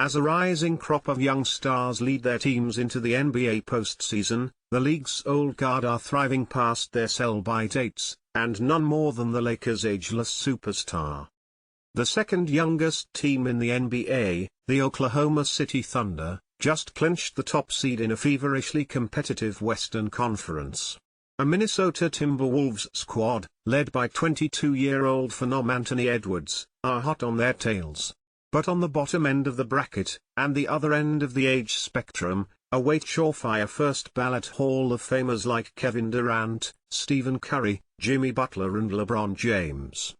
As a rising crop of young stars lead their teams into the NBA postseason, the league's old guard are thriving past their sell-by dates, and none more than the Lakers' ageless superstar. The second youngest team in the NBA, the Oklahoma City Thunder, just clinched the top seed in a feverishly competitive Western Conference. A Minnesota Timberwolves squad, led by 22-year-old phenom Anthony Edwards, are hot on their tails. But on the bottom end of the bracket, and the other end of the age spectrum, await surefire first-ballot Hall of Famers like Kevin Durant, Stephen Curry, Jimmy Butler and LeBron James.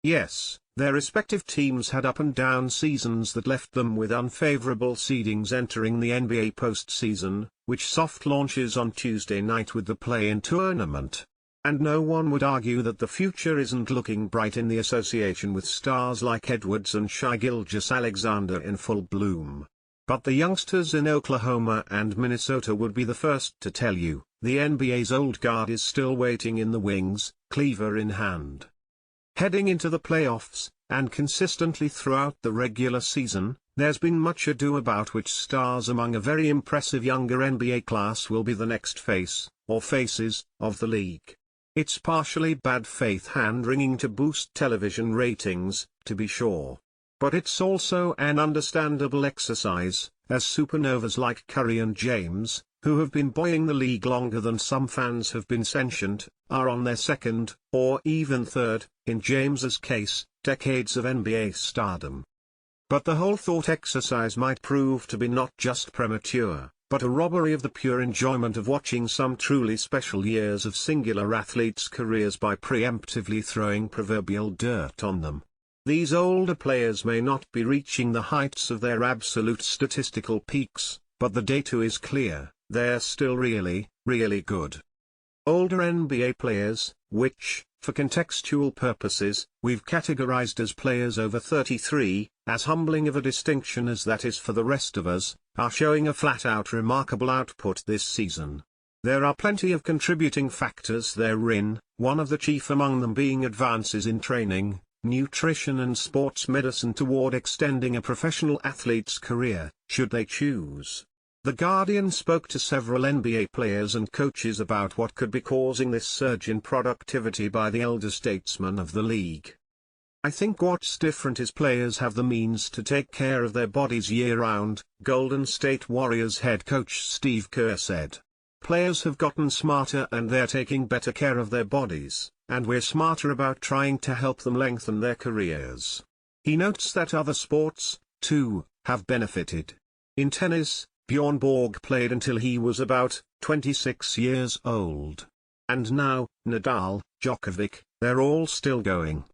Yes, their respective teams had up-and-down seasons that left them with unfavorable seedings entering the NBA postseason, which soft launches on Tuesday night with the play-in tournament. And no one would argue that the future isn't looking bright in the association with stars like Edwards and Shai Gilgeous-Alexander in full bloom. But the youngsters in Oklahoma and Minnesota would be the first to tell you, the NBA's old guard is still waiting in the wings, cleaver in hand. Heading into the playoffs, and consistently throughout the regular season, there's been much ado about which stars among a very impressive younger NBA class will be the next face, or faces, of the league. It's partially bad faith hand-wringing to boost television ratings, to be sure. But it's also an understandable exercise, as supernovas like Curry and James, who have been buoying the league longer than some fans have been sentient, are on their second, or even third, in James's case, decades of NBA stardom. But the whole thought exercise might prove to be not just premature, but a robbery of the pure enjoyment of watching some truly special years of singular athletes' careers by preemptively throwing proverbial dirt on them. These older players may not be reaching the heights of their absolute statistical peaks, but the data is clear, they're still really, really good. Older NBA players, which, for contextual purposes, we've categorized as players over 33, as humbling of a distinction as that is for the rest of us, are showing a flat-out remarkable output this season. There are plenty of contributing factors therein, one of the chief among them being advances in training, nutrition and sports medicine toward extending a professional athlete's career, should they choose. The Guardian spoke to several NBA players and coaches about what could be causing this surge in productivity by the elder statesmen of the league. I think what's different is players have the means to take care of their bodies year-round, Golden State Warriors head coach Steve Kerr said. Players have gotten smarter and they're taking better care of their bodies, and we're smarter about trying to help them lengthen their careers. He notes that other sports, too, have benefited. In tennis, Bjorn Borg played until he was about 26 years old. And now, Nadal, Djokovic, they're all still going.